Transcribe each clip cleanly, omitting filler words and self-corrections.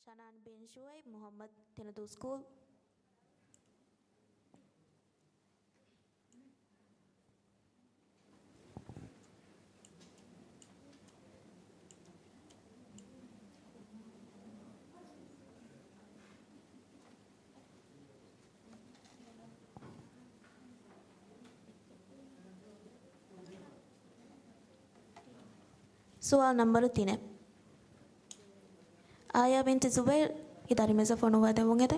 Shanan bin Shuaib, Muhammad Tenadu School. Soal nomor 3. Aya binti Zubair, idari mezafono wada wongete.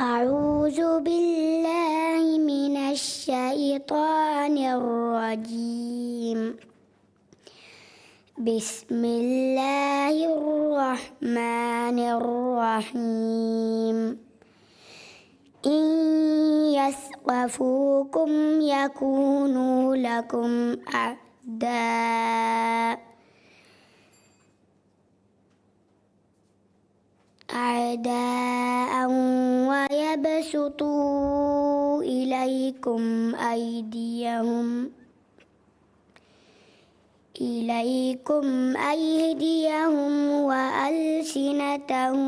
أعوذ بالله من الشيطان الرجيم. بسم الله الرحمن الرحيم. إن يثقفوكم يكونوا لكم أعداء ويبسطوا إليكم أيديهم وألسنتهم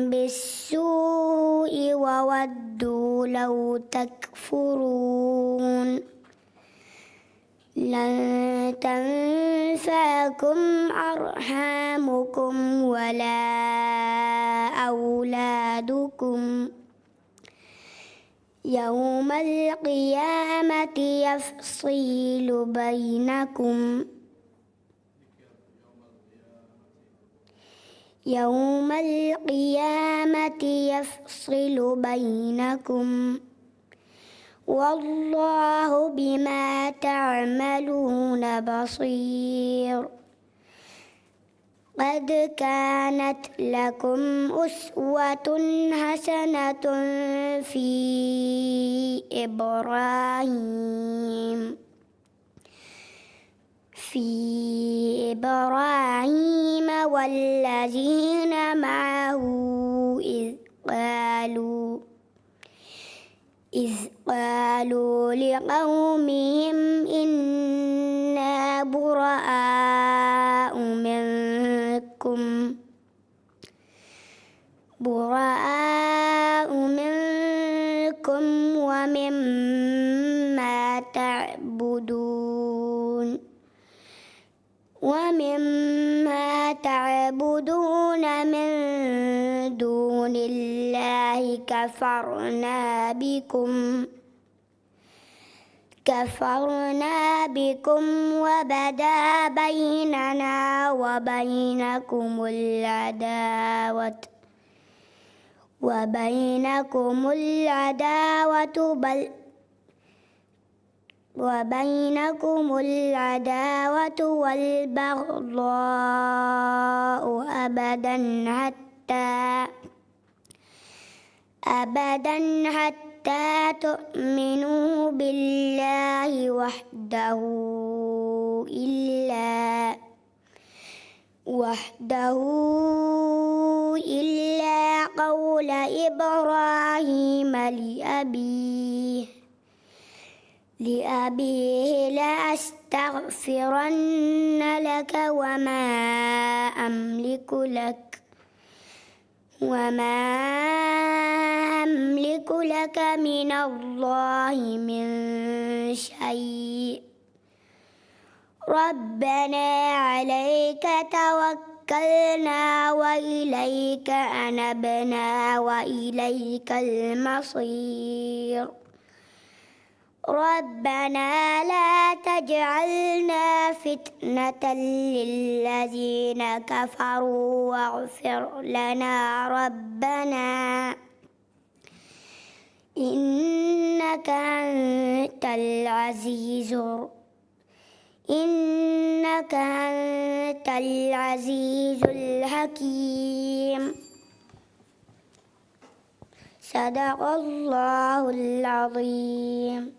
بالسوء وودوا لو تكفرون. لن تنفعكم أرحامكم ولا أولادكم يوم القيامة يفصل بينكم والله بما تعملون بصير. قد كانت لكم أسوة حسنة في إبراهيم والذين معه إذ قالوا لقومهم إنا براء منكم ومما تعبدون من دون الله كفرنا بكم وبدا بيننا وبينكم العداوة والبغضاء أبدا حتى تؤمنوا بالله وحده إلا قول إبراهيم لأبيه لأستغفرن لك وما أملك لك من الله من شيء. ربنا عليك توكلنا وإليك أنبنا وإليك المصير. ربنا لا تجعلنا فتنة للذين كفروا واغفر لنا ربنا إنك أنت العزيز إنك أنت العزيز الحكيم. صدق الله العظيم.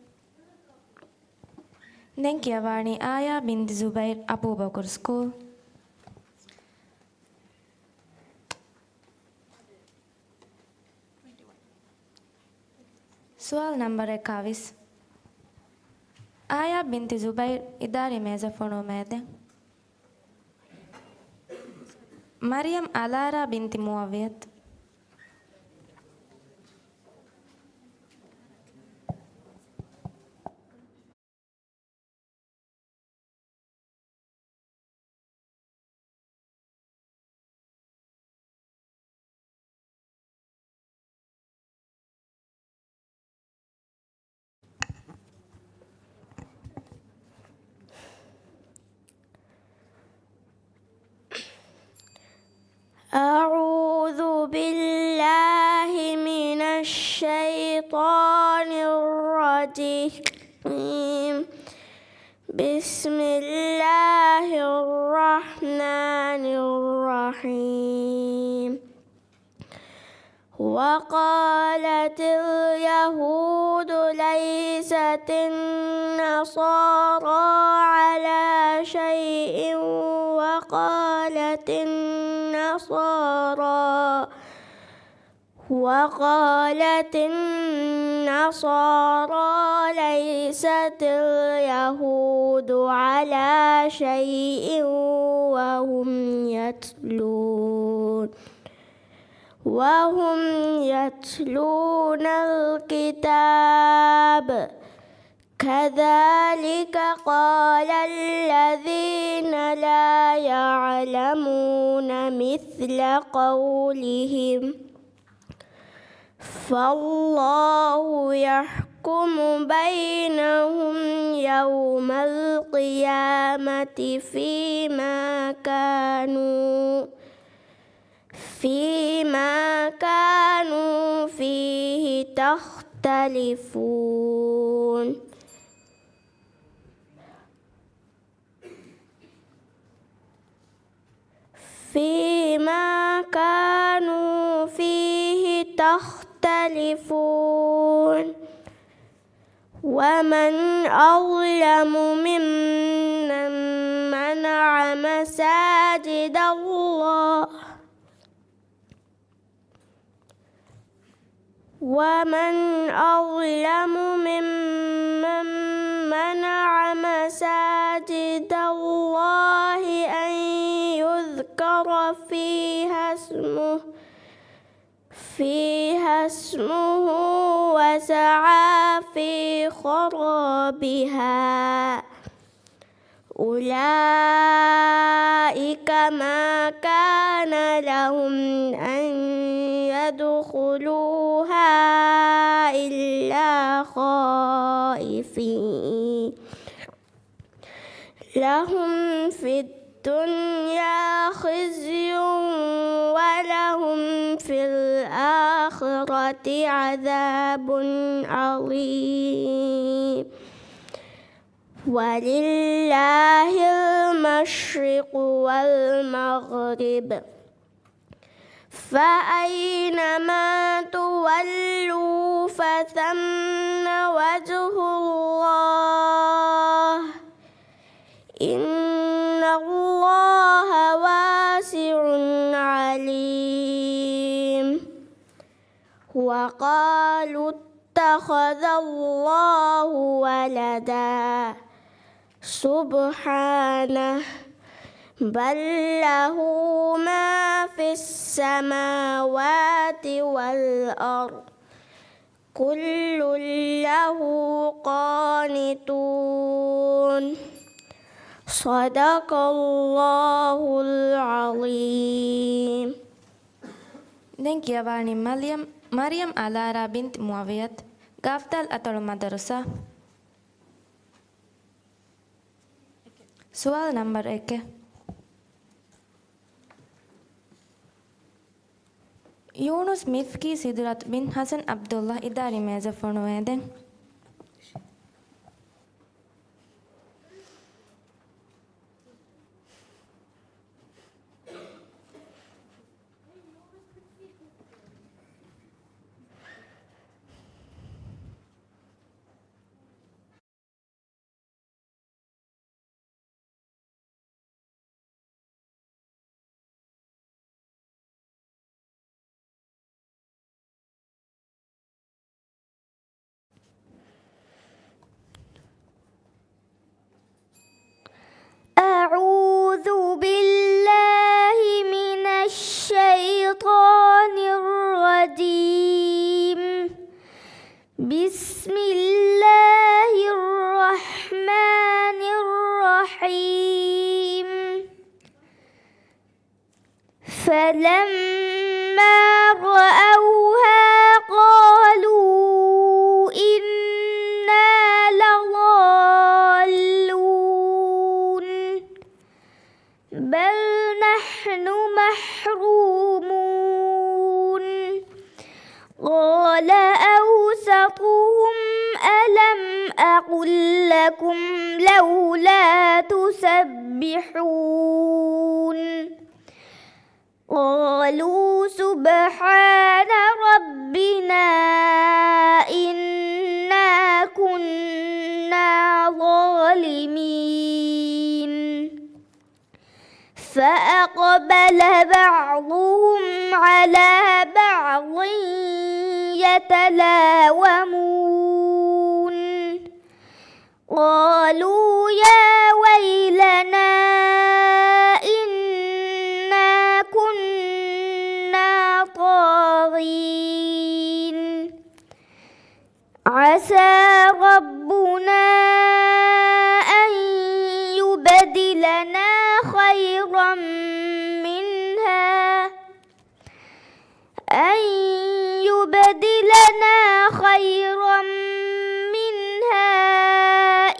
Dengkiavarni Aya binti Zubair Abu Bakar School. Soal number 21. Aya binti Zubair idari meza fonomede. Maryam Alara binti Muawiyat. أعوذ بالله من الشيطان الرجيم. بسم الله الرحمن الرحيم. وقالت اليهود ليست النصارى على شيء وقالت النصارى ليست اليهود على شيء وهم يتلون الكتاب. كذلك قال الذين لا يعلمون مثل قولهم. فالله يحكم بينهم يوم القيامة فيما كانوا فيه تختلفون. ومن أظلم ممن منع مساجد الله أن يذكر فيها اسمه وسعى في خرابها. أولئك ما كان لهم أن يدخلوها إلا خائفين. لهم في الدنيا خزي ولهم في الآخرة عذاب عظيم. ولله المشرق والمغرب فأينما تولوا فثم وجه الله إن الله واسع عليم. وقالوا اتخذ الله ولدا سبحانه بل له ما في السماوات والأرض كل له قانتون. صدق الله العظيم. Dengkiavarni Maryam Alara binti Muawiyat. Gafdal atau madrasah. Soal number 1. Yunus Mifki Sidrat bin Hasan Abdullah idari meza fornueden. أعوذ بالله من الشيطان الرجيم. بسم الله الرحمن الرحيم. فلما رأوها قالوا إنا لضالون بل نحن محرومون. قال أوسطهم ألم أقل لكم لولا تسبحون. قالوا سبحان ربنا إنا كنا ظالمين. فأقبل بعضهم على بعض يتلاومون. قالوا يا ويلنا إنا كنا طاغين. عسى ربنا أن يبدلنا خيرا منها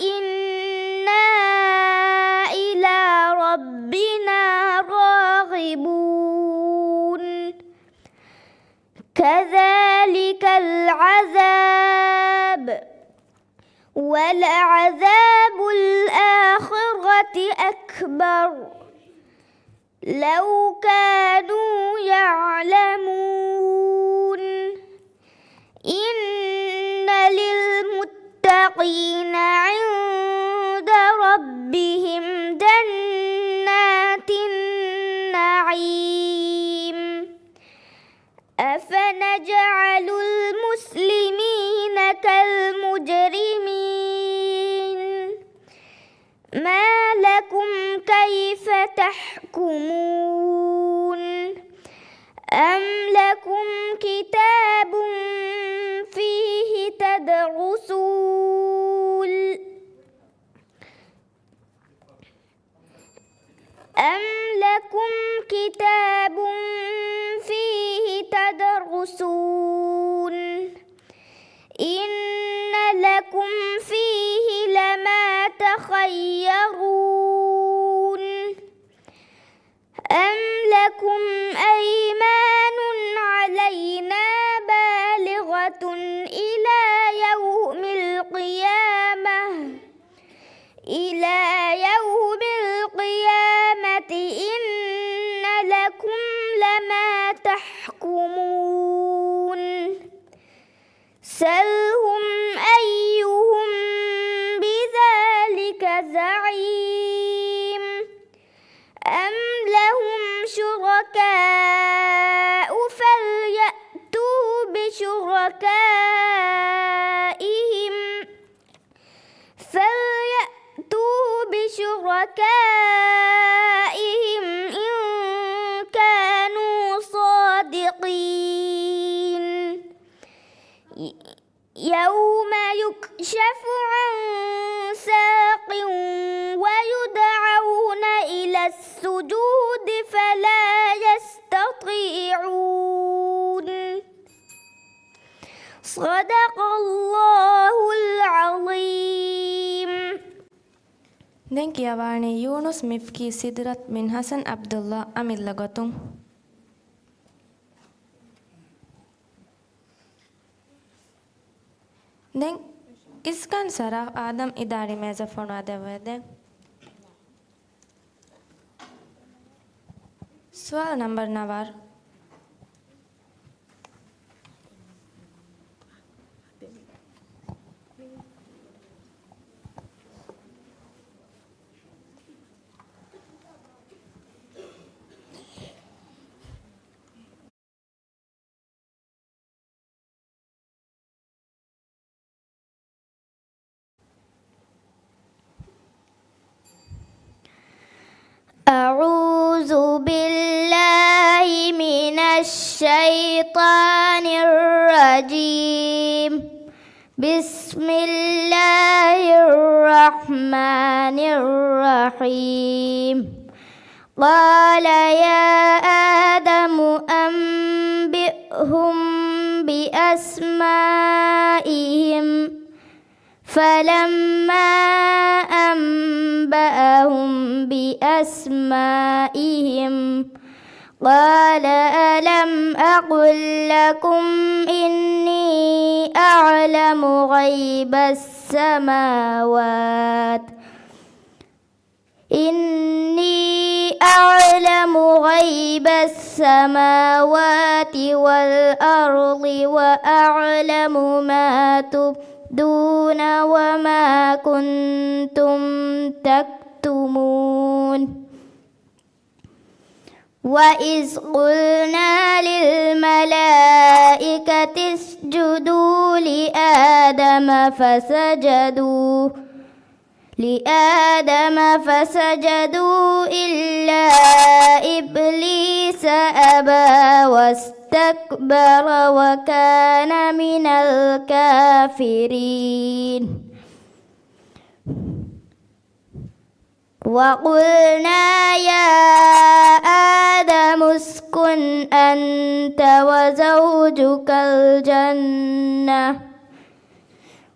إنا إلى ربنا راغبون. كذلك العذاب ولعذاب الآخرة أكبر لو كانوا يعلمون. إن للمتقين عند ربهم جنات النعيم. أفنجعل المسلمين كالمجرمين. ما لكم كيف تحكمون. أم لكم كتاب فيه تدرسون. أم لكم كتاب فيه تدرسون. إن لكم فيه لما تخيرون. أم لكم أيمان علينا بالغة إلى يوم القيامة إن لكم لما تحكمون. سلهم أيهم بذلك زعيم. أم لهم شركاء فليأتوا بشركائهم إن كانوا صادقين. يوم يكشف عن ساق ويدعون إلى السجود فلا يستطيعون. صدق الله العظيم. Den kiyawarni Yunus Mifki Sidrat bin Hasan Abdullah amilla gotung. Den iskan sarah Adam idari meza fonade vede. Sual number navar. أعوذ بالله من الشيطان الرجيم بسم الله الرحمن الرحيم قال يا آدم أنبئهم بأسمائهم فلما أنبأهم بأسمائهم قال ألم أقل لكم إني أعلم غيب السماوات والأرض وأعلم ما تبدون وما كنتم تكتمون وإذ قلنا للملائكة اسجدوا لآدم فسجدوا إلا إبليس أبى واستكبر وكان من الكافرين وقلنا يا آدم اسكن أنت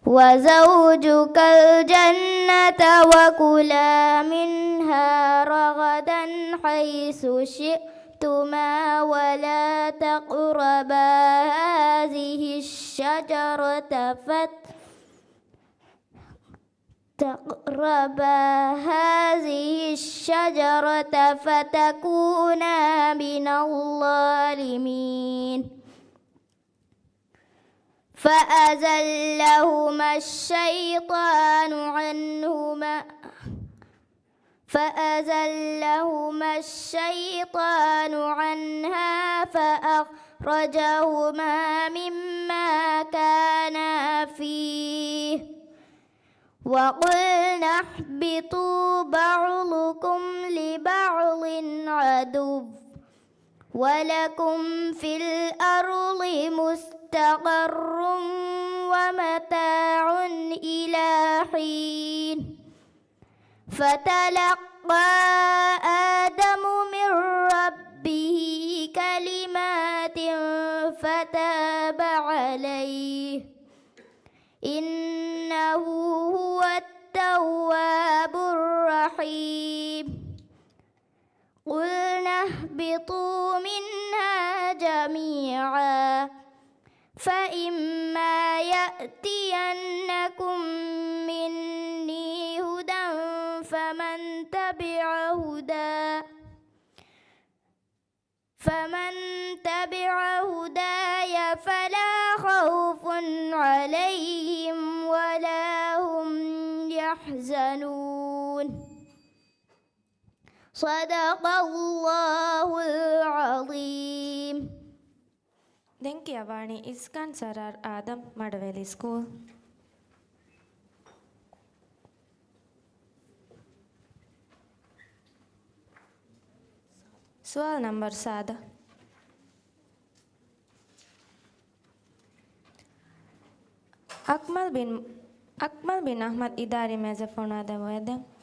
وزوجك الجنة وكلا منها رغدا حيث شئتما ولا تقربا هذه الشجرة فتكونا من الظالمين فأزلهما الشيطان عنها فأخرجهما مما كانا فيه وقلنا اهبطوا بعضكم لبعض عدو ولكم في الأرض مستقر ومتاع إلى حين فتلقى آدم من ربه كلمات فتاب عليه إنه هو التواب الرحيم قلنا اهبطوا منها جميعا فإما يأتينكم مني هدى فمن تبع هداي فلا خوف عليهم ولا هم يحزنون صدق الله العظيم. Denkiavani iskan sarar Adam Madaveli School. Soal number 7. Akmal bin Ahmad idari meza fonade vede.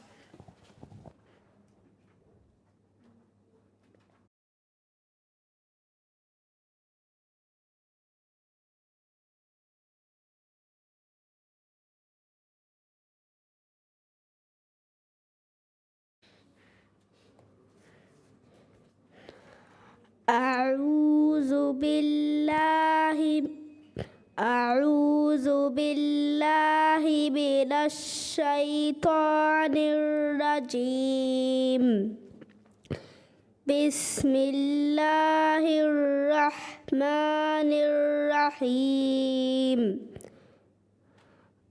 أعوذ بالله أعوذ بالله من الشيطان الرجيم. بسم الله الرحمن الرحيم.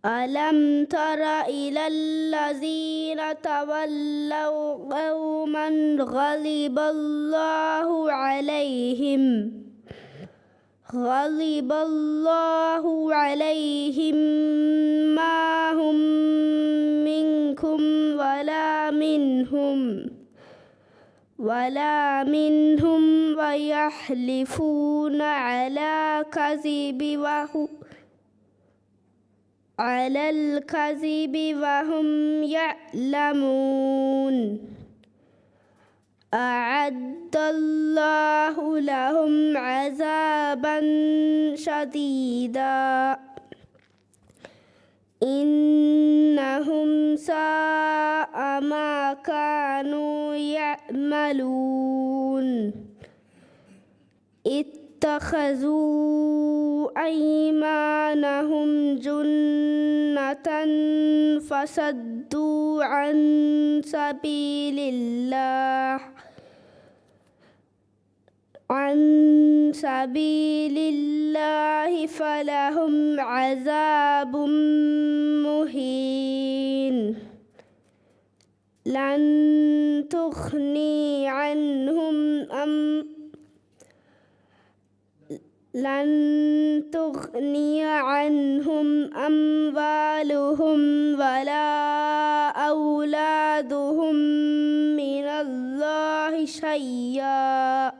ألم تر إلى الذين تولوا قوما غضب الله عليهم ما هم منكم ولا منهم ويحلفون على الكذب وهم يعلمون. أعد الله لهم عذابا شديدا إنهم ساء ما كانوا يعملون. اتخذوا أيمانهم جنة فصدوا عن سبيل الله فلهم عذاب مهين. لن تغني عنهم أموالهم ولا أولادهم من الله شيئا.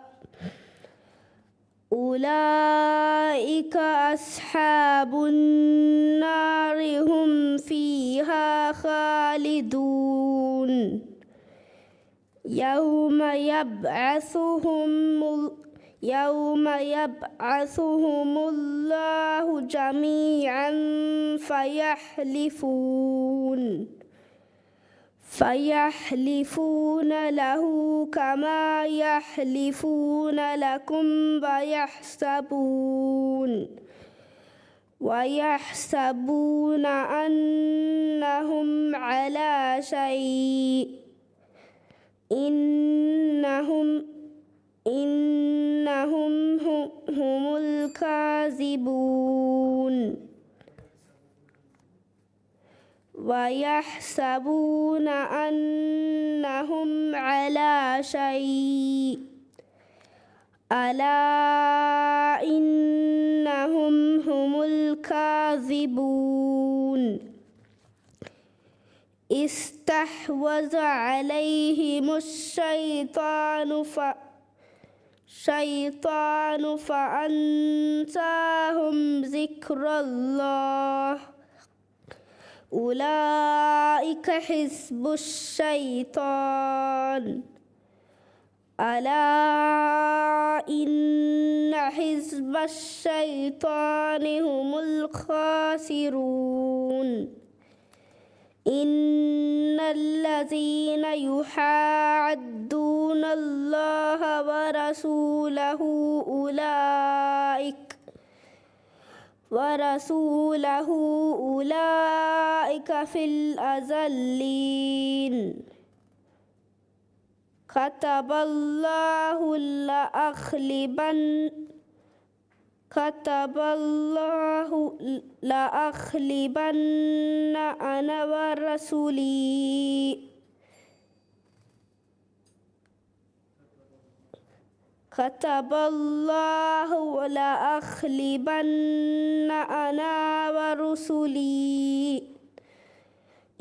أولئك أصحاب النار هم فيها خالدون. يوم يبعثهم الله جميعا فيحلفون له كما يحلفون لكم ويحسبون أنهم على شيء إنهم هم الكاذبون. ويحسبون أنهم على شيء ألا إنهم هم الكاذبون. استحوذ عليهم الشيطان فأنساهم ذكر الله. أولئك حزب الشيطان ألا إن حزب الشيطان هم الخاسرون. إن الذين يحادون الله ورسوله أولئك في الأذلين. كتب الله لأغلبن أنا ورسلي. كتب الله لأغلبن أنا ورسلي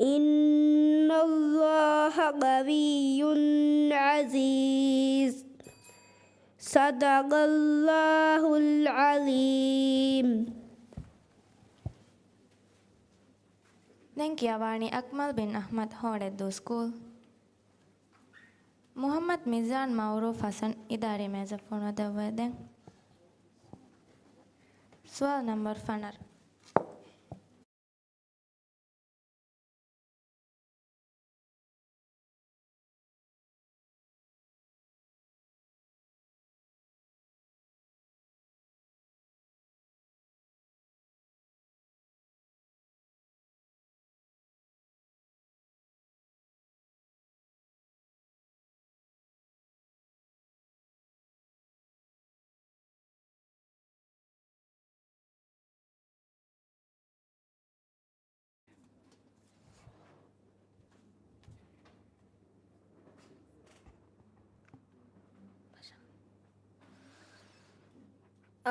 إن الله قوي عزيز. صدق الله العظيم. Nengkiawani Akmal bin Ahmad Horedu School. Muhammad Mizan Mauruf Hassan Idare Mezafona Davadeng. Soal number Fanar.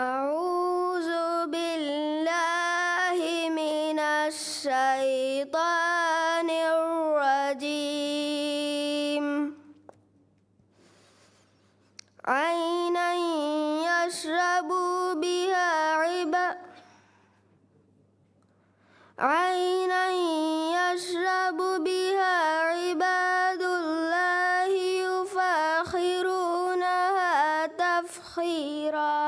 أعوذ بالله من الشيطان الرجيم. عينا يشرب بها عباد الله يفاخرونها تفخيرا.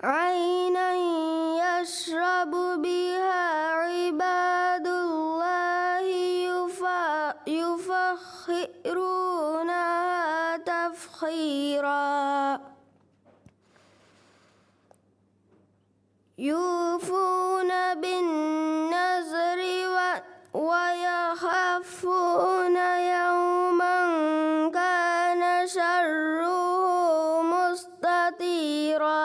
عينا يشرب بها عباد الله يفخرونها تفخيرا. يوفون بالنذر ويخافون يوما كان شره مستطيرا.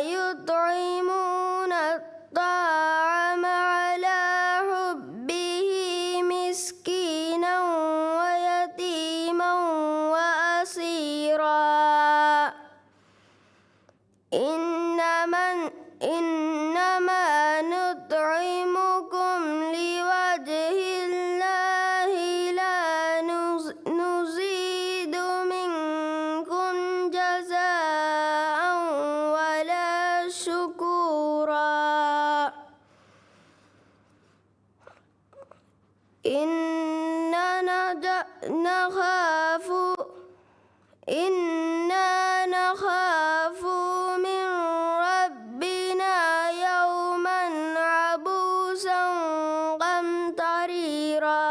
ويطعمون الطعام على حبه مسكينا ويتيما وأسيرا. إنما نطعمكم لوجه الله لا نريد منكم جزاء ولا شكورا. إنا نخاف من ربنا يوما عبوسا قمطريرا.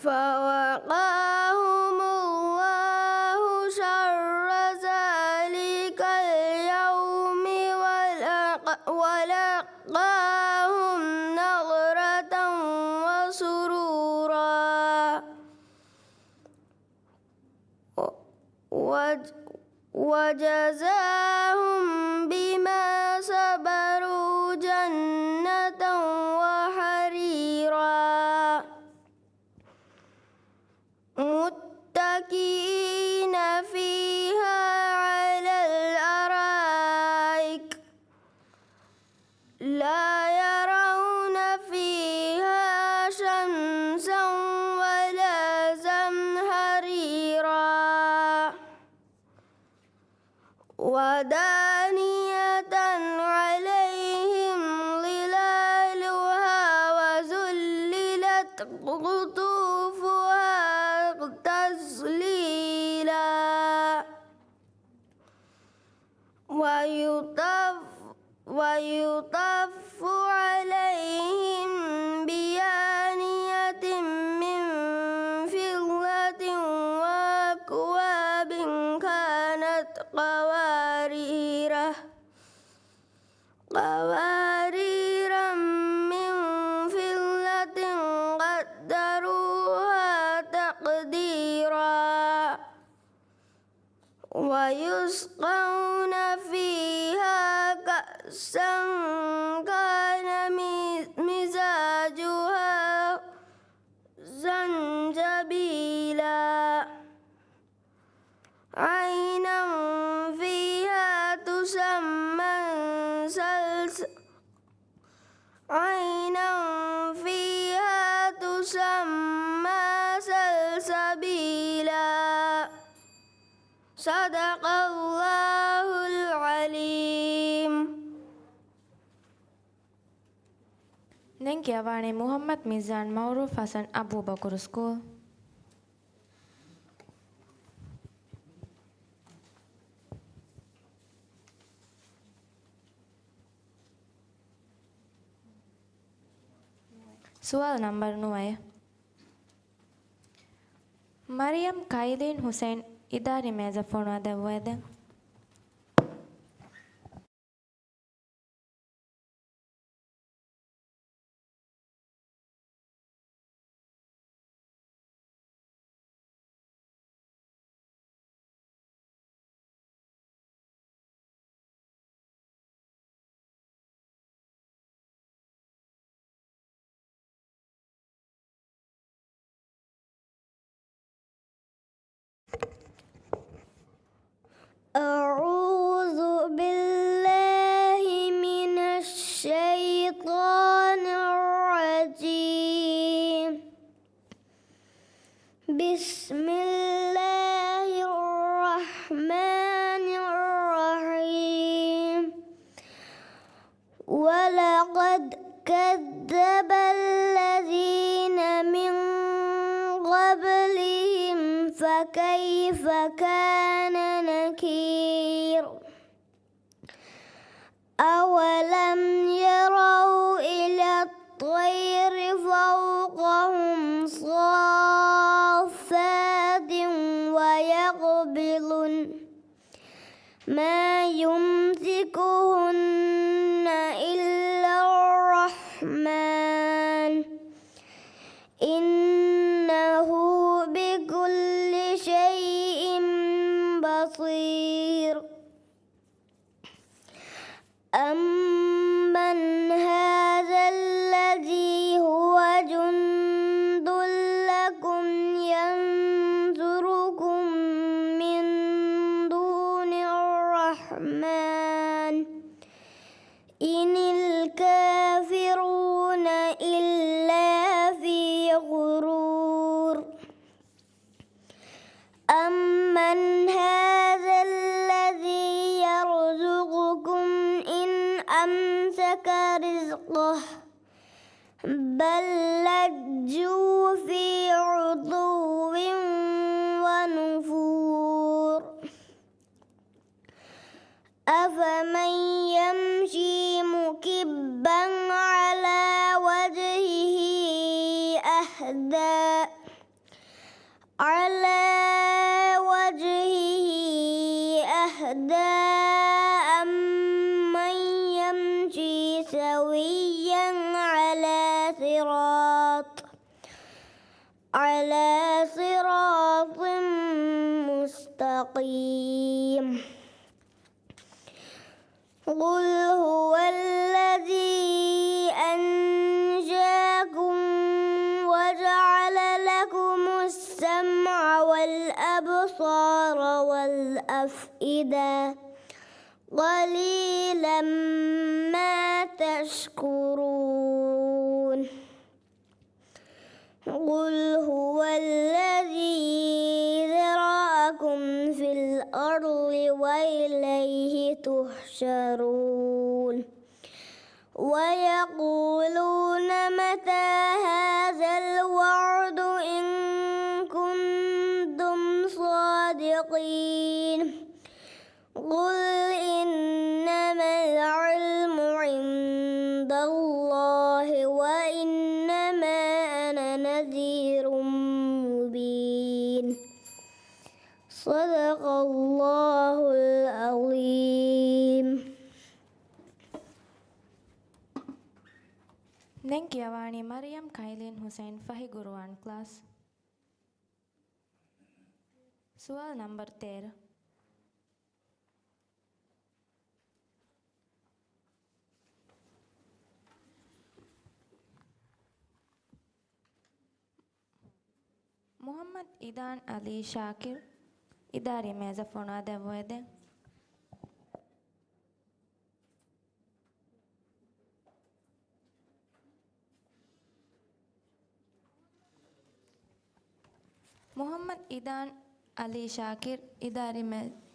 فوقاهم الله شر ذلك اليوم ولقاهم نضرة وسرورا. وجزاهم بما صبروا جنة وحريرا. متكئين فيها على الأرائك لا يرون فيها شمسا ولا زمهريرا. ودانية عليهم ظلالها وذللت قطوفها تذليلا. ويطاف عليهم بآنية من فضة وأكواب كانت قوارير من فضة قدروها تقديرا. ويسقون فيها كأسا كان مزاجها زنجبيلا. عينا فيها تسمى سلسبيلا. صدق الله العليم. Nengkiawane Muhammad Mizan Mauruf Hasan Abu Bakar School. Soal number 9. Mariam Kailin Hussein idari meza forma da voeda. الرحمن الرحيم ولقد كذب الذين من قبلهم فكيف كان نكير أولم يروا إلى الطير فوقهم صافات ويقبضن ما يمسكهن إلا الرحمن إنه بكل شيء بصير أمن هذا الذي هو جند لكم ينصركم من دون الرحمن إن الكافرون إلا في غرور أمن هذا الذي يرزقكم إن أمسك رزقه بل لجوا في عتو ونفور أفمن يمشي مكبا على وجهه أهدى أمن يمشي سويا على صراط مستقيم قل هو الذي أنشاكم وجعل لكم السمع والأبصار والأفئدة قليلا ما تشكرون قل هو الذي ذرأكم في الأرض وإليه تحشرون ويقولون متى هذا الوعد إن كنتم صادقين قل إنما العلم عند الله وإنما أنا نذير مبين صدق الله العظيم. Nengkiawani Maryam Kailin Hussein Fahi Guruan class. Soal number 13. Muhammad Idan Ali Shakir Idari meza fona devoede. Muhammad Idan Ali Shakir Idari meza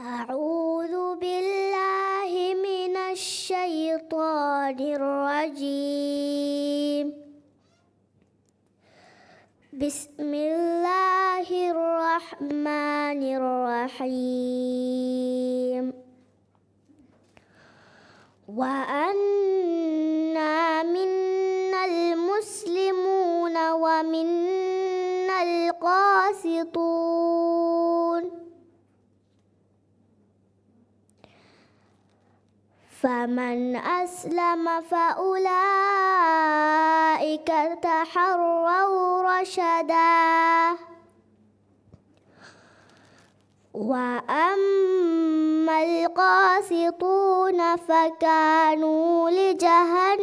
أعوذ بالله من الشيطان الرجيم بسم الله الرحمن الرحيم وأنا منا المسلمون ومنا القاسطون فمن أسلم فأولئك تحروا رشدا وأما القاسطون فكانوا لجهنم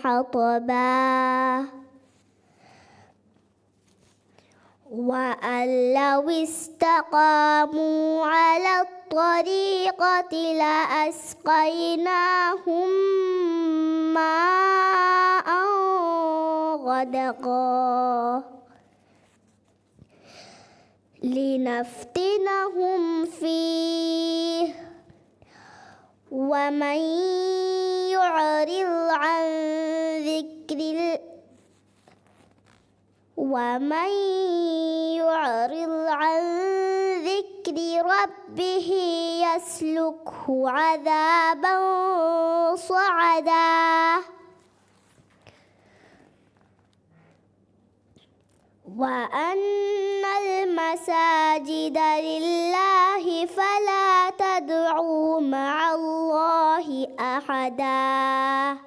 حطبا وأن لو استقاموا على الطريقة لأسقيناهم ماء غدقا لنفتنهم فيه ومن يعرض عن ذكر ربه يسلكه عذابا صعدا وأن المساجد لله فلا تدعوا مع الله أحدا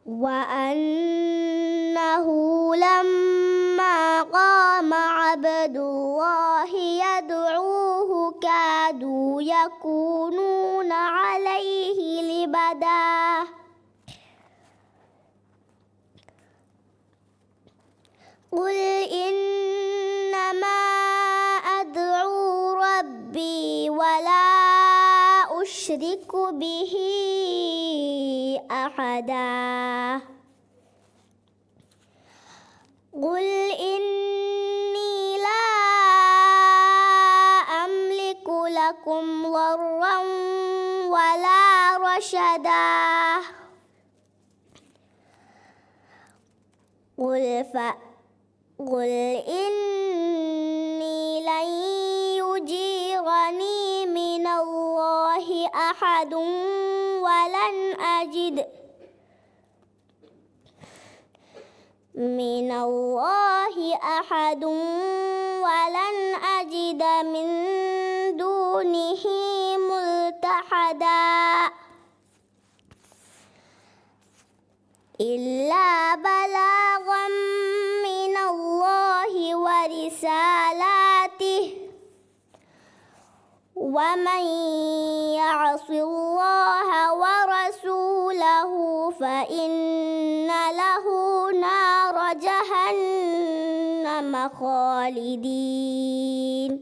وأنه لما قام عبد الله يدعوه كادوا يكونون عليه لبدا قل إنما أدعو ربي ولا أشرك به أحدا قل إني لا أملك لكم ضرا ولا رشدا قل إني لن يجيرني من الله أحد ولن أجد من دونه ملتحدا إلا بلاغا من الله ورسالاته ومن يعص الله ورسوله فإن له نار جهنم خالدين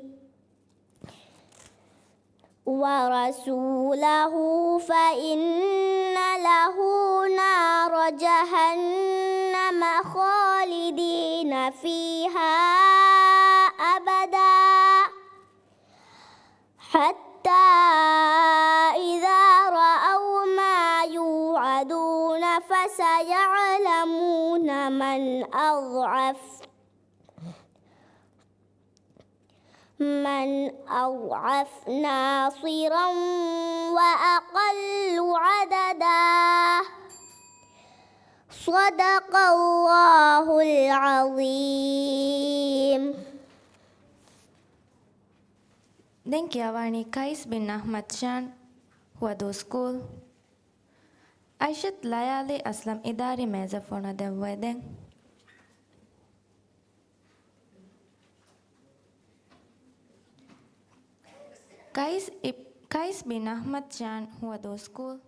ورسوله فإن له نار جهنم خالدين فيها أبدا حتى إذا رأوا ما يوعدون فسيعلمون من أضعف ناصرا وأقل عددا صدق الله العظيم. Den kiawani Kais bin Ahmad Chan Huado School Aishat Layali Aslam Idari Meza Fona de Wedeng Kais bin Ahmad Chan Huado School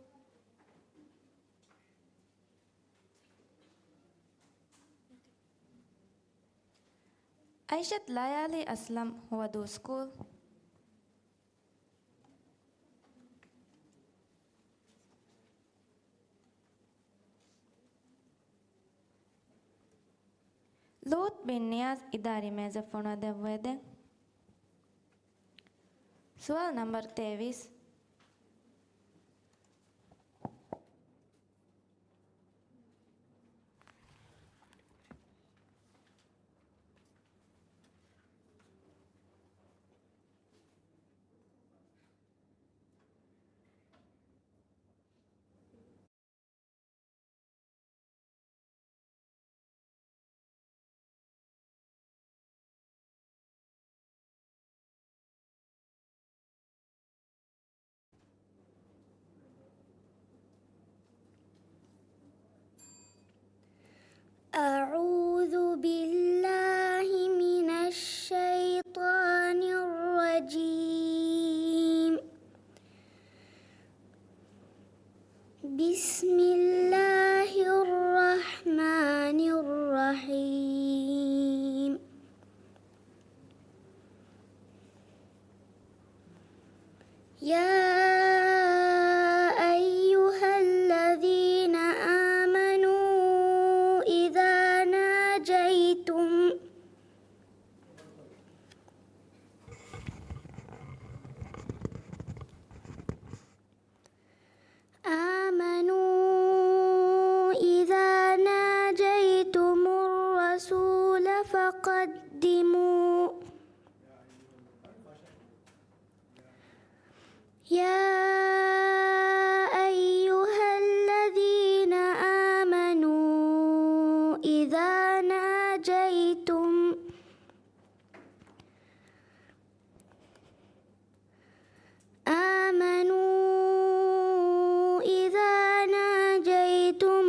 Aishat Layali Aslam Huado School Lot bin Niaz Idari Meza Fona de Wedeng Soal number 23 فقدموا يا أيها الذين آمنوا إذا ناجيتم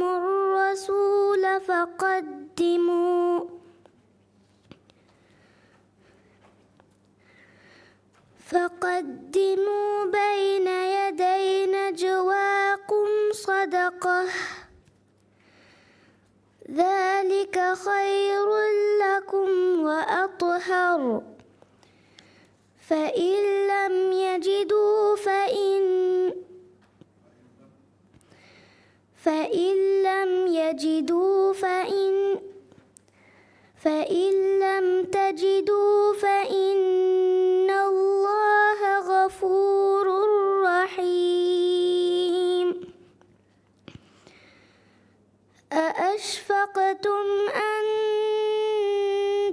الرسول فقدموا بين يدي نجواكم صدقة ذلك خير لكم وأطهر فإن لم يجدوا فإن لم تجدوا فإن الله غفور رحيم أأشفقتم أن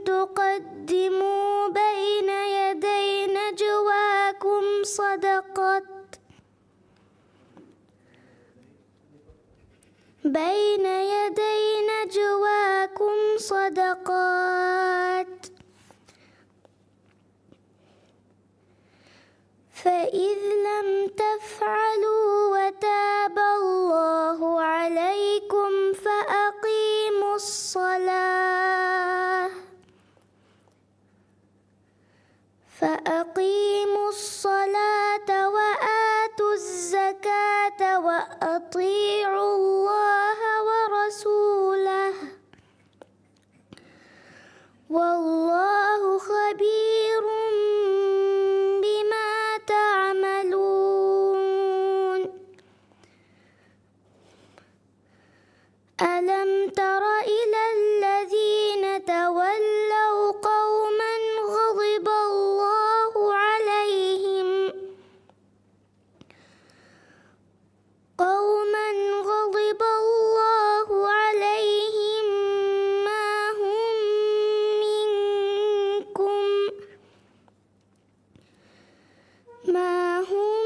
تقدموا بين يدي نجواكم صدقات فإذ لم تفعلوا وتاب الله عليكم فأقيموا الصلاة وآتوا الزكاة وأطيعوا الله ورسوله والله خبير بما تعملون ألم تر إلى الذين تولوا قوما غضب الله عليهم ما هم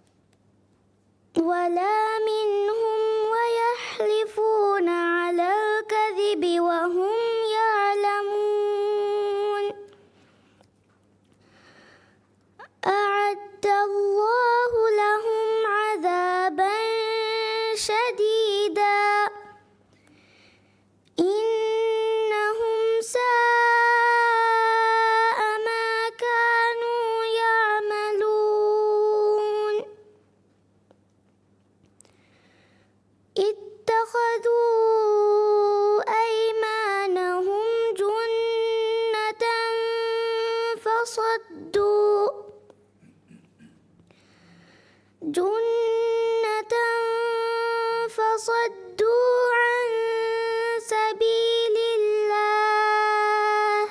منكم ولا منهم ويحلفون على الكذب وهم يعلمون أعد الله لهم عذابا شديدا إنهم ساء ما كانوا يعملون اتخذوا أيمانهم جنة فصدوا عن سبيل الله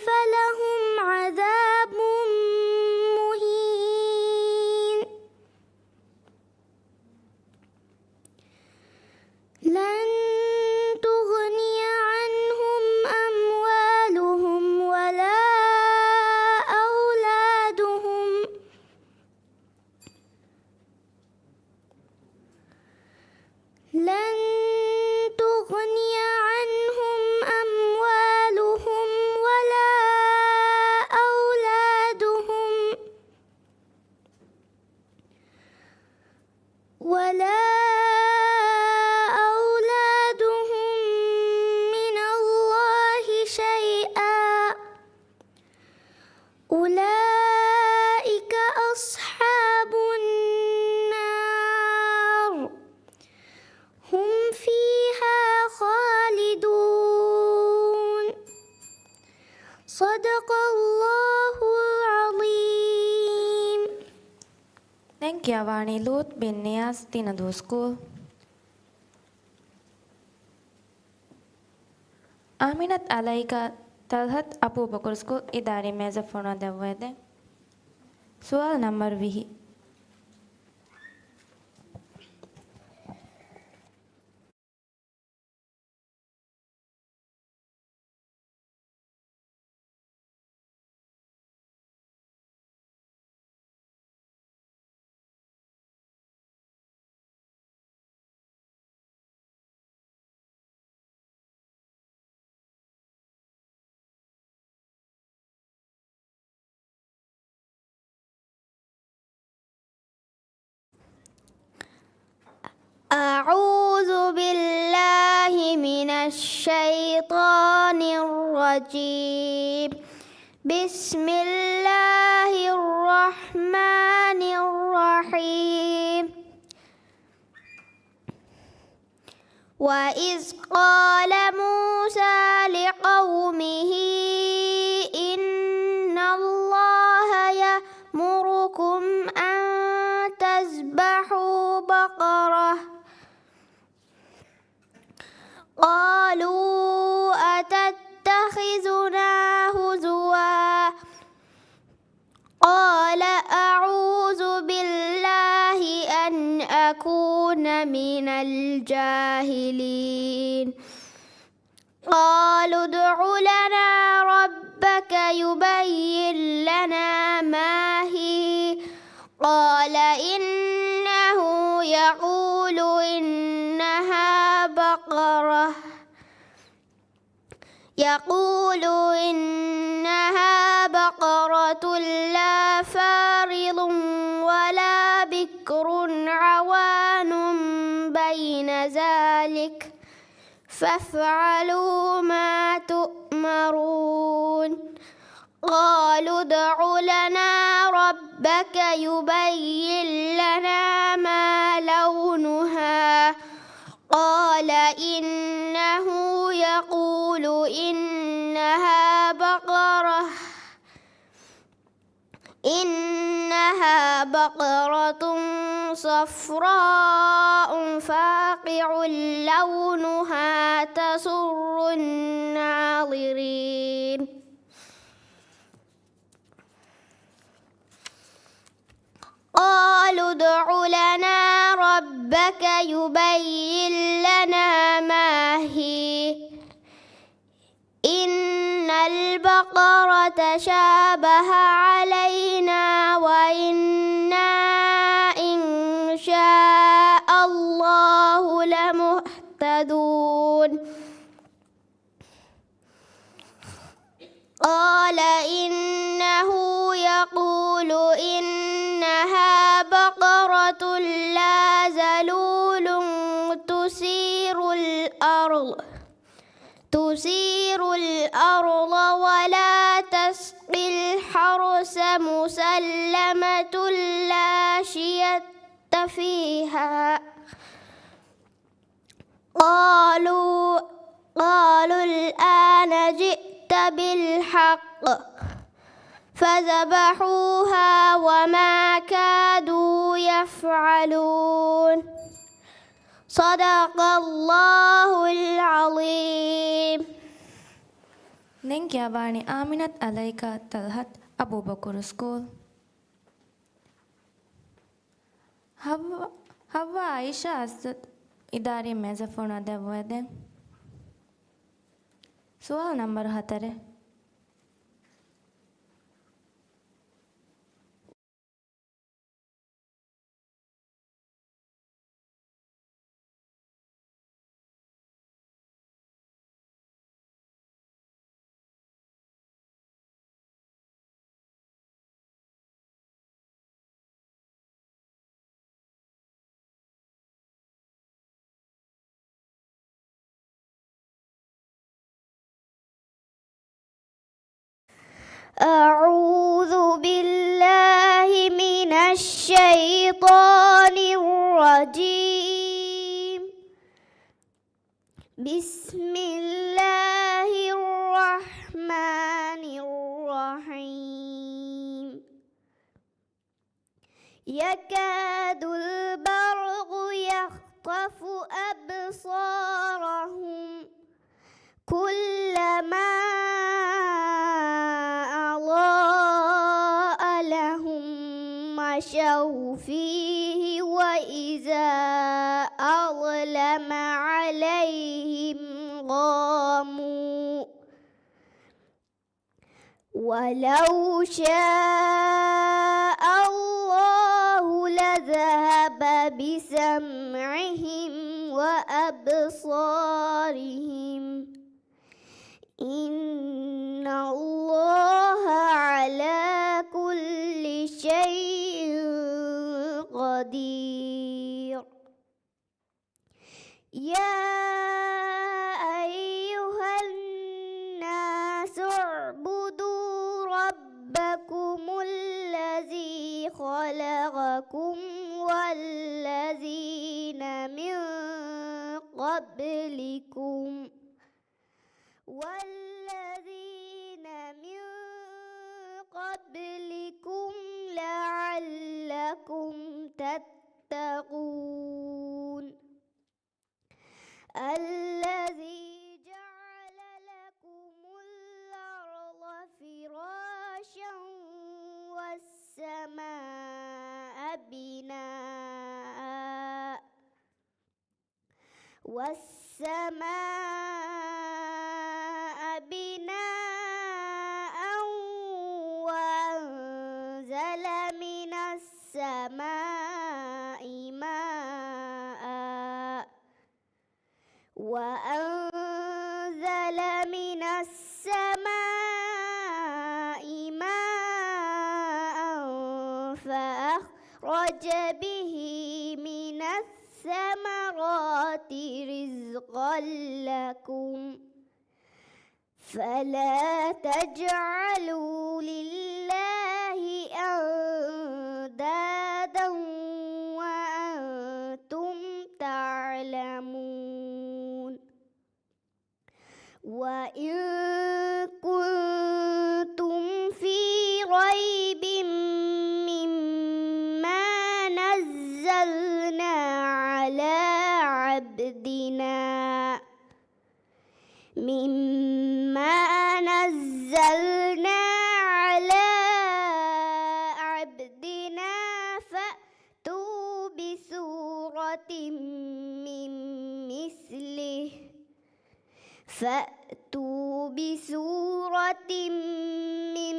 فلهم عذاب مهين لن تغني عنهم أموالهم ولا أولادهم من الله شيئا أولئك أصحاب النار هم فيها خالدون صدق الله العظيم. Thank Nenkiavani Lut bin Nias Tinadu School. Aminat Alaika Talhat Abu Bakr School Idari Meza Fona Devede. Sual number Vihi. أعوذ بالله من الشيطان الرجيم. بسم الله الرحمن الرحيم. وإذ قال موسى لقومه إن الله يأمركم أن تذبحوا بقرة قالوا أتتخذنا هزوا قال أعوذ بالله أن أكون من الجاهلين. قالوا ادع لنا ربك يبين لنا ما هي قال إنه يقول إنها بقرة لا فارض ولا بكر عوان بين ذلك فافعلوا ما تؤمرون. قالوا ادع لنا ربك يبين لنا ما لونها قال إنه يقول إنها بقرة صفراء فاقع لونها تسر الناظرين. قالوا ادع لنا ربك يبين لنا ما هي إن البقرة شابه علينا وإنا إن شاء الله لمهتدون. قال إنه يقول إنها بقرة لا ذلول تثير الأرض ولا تسقي الحرث مسلمة لا شية فيها. قالوا الآن جئت بالحق فذبحوها وما كادوا يفعلون. صدق الله العظيم. Nenkiavani Aminat Alaika Talhat Abu Bakr School. Hawa Aisha Asad Idari Meza Fona Devede. Sual number 4. أعوذ بالله من الشيطان الرجيم. بسم الله الرحمن الرحيم. يكاد البرق يخطف أبصارهم كلما أضاء لهم مشوا فيه وإذا أظلم عليهم قاموا ولو شاء الله لذهب بسمعهم وأبصارهم إن الله على كل شيء قدير يا أيها الناس اعبدوا ربكم الذي خلقكم والذين من قبلكم لعلكم تتقون الذي جعل لكم الأرض فراشا والسماء بناء وأنزل من السماء ماء فأخرج به من الثمرات رزقا لكم فلا تجعلوا لله أندادا وأنتم تعلمون وإن كنتم في ريب مما نزلنا على عبدنا فأتوا بسورة من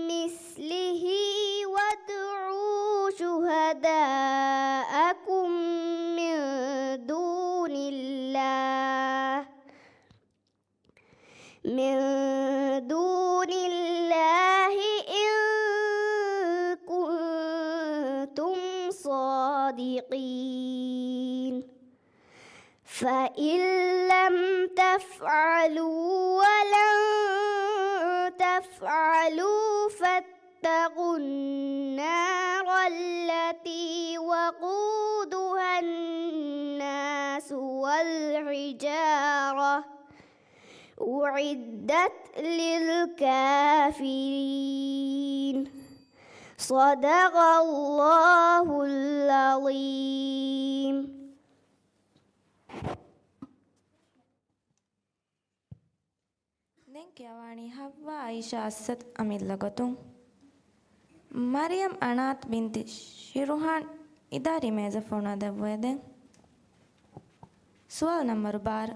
مثله وادعوا شهداءكم من دون الله إن كنتم صادقين فإن لم تفعلوا ولن تفعلوا فاتقوا النار التي وقودها الناس والحجارة أعدت للكافرين صدق الله العظيم. දැන් කියවානි හව්වා ආයිෂා අස්සත් අමිල්ලගතුන් මරියම් අනාත් බින්ති ශිරුහාන් ඉදාරි මේස ෆෝනා දවුවේ දැන් සුවල් නම්බර 12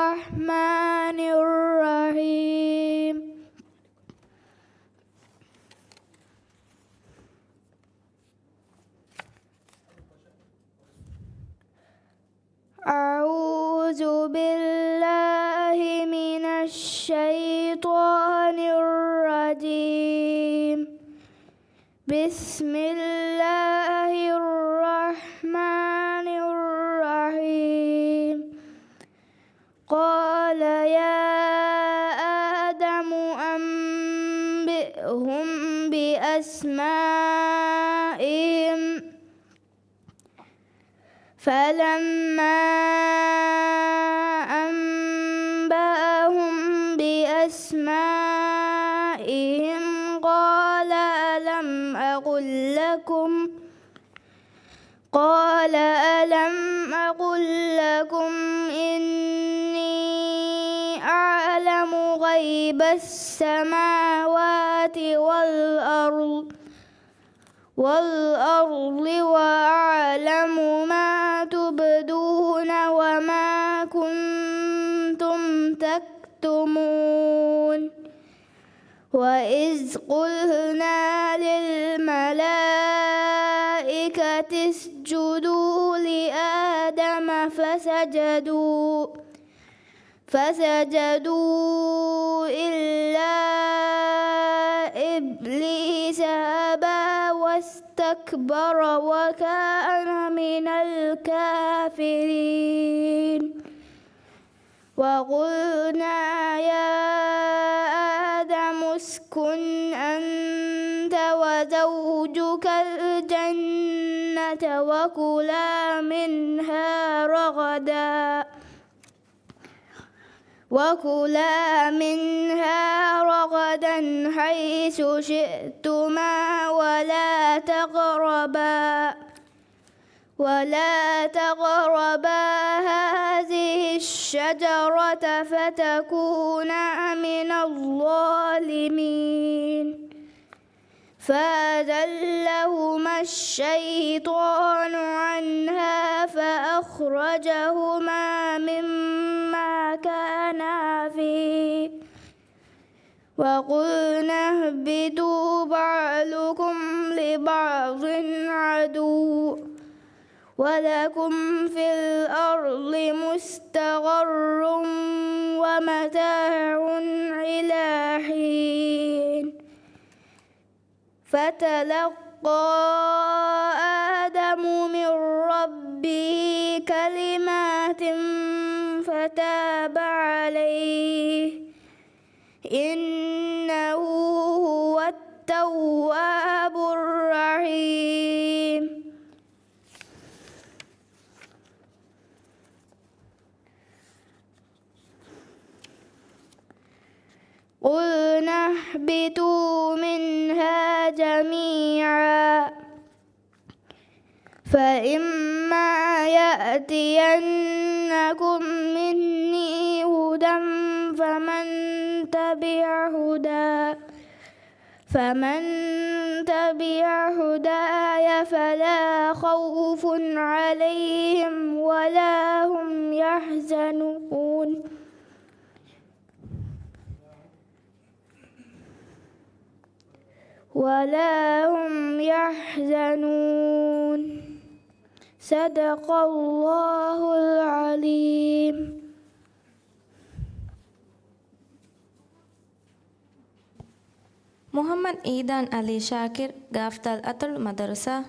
الرحمن الرحيم أعوذ بالله من الشيطان الرجيم بسم الله الرحمن الرحيم قال يا آدم أنبئهم بأسمائهم فلما أنبأهم بأسمائهم قال ألم أقل لكم إني أعلم غيب السماوات والأرض وأعلم ما تبدون وما كنتم تكتمون وإذ قلنا للملائكة اسجدوا لآدم فسجدوا إلا إبليس أبى واستكبر وكان من الكافرين وقلنا يا آدم اسكن أنت وزوجك الجنة وكلا منها رغدا حيث شئتما ولا تقربا هذه الشجرة فتكونا من الظالمين فأزلهما الشيطان عنها فأخرجهما مما كانا فيه وقلنا اهبطوا بعضكم لبعض عدو ولكم في الأرض مستقر ومتاع إلى حين فتلقى آدم من ربه كلمات فتاب عليه إنه هو التواب الرحيم قلنا اهبطوا منها جميعا فإما يأتينكم مني هدى فمن تبع هداي فلا خوف عليهم ولا هم يحزنون صدق الله العليم. محمد إيدان علي شاكر غافتال أتل مدرسة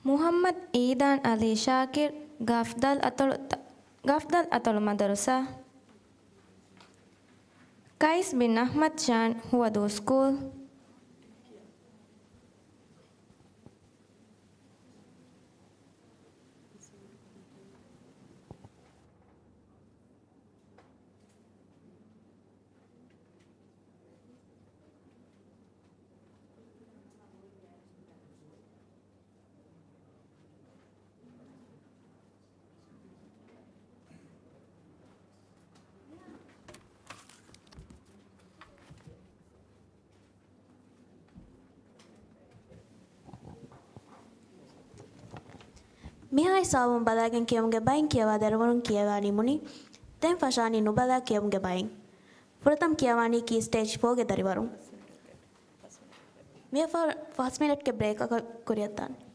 محمد إيدان علي شاكر غافتال أتل مدرسة قيس بن أحمد شان هو دو سكول මිහායි සාවුම් බලාගෙන කියමුගේ බයින් කියවා දරවරුන් කියවානි මුනි දැන් ෆෂානි නුබලා කියමුගේ බයින් ෆුරතම් කියවානි කී ස්ටේජ් 4 ගේ දරිවරුන් මිය ෆර් 5 මිනිට් ಕೆ ಬ್ರೇಕ್ ಕುರಿಯತ್ತಾನೆ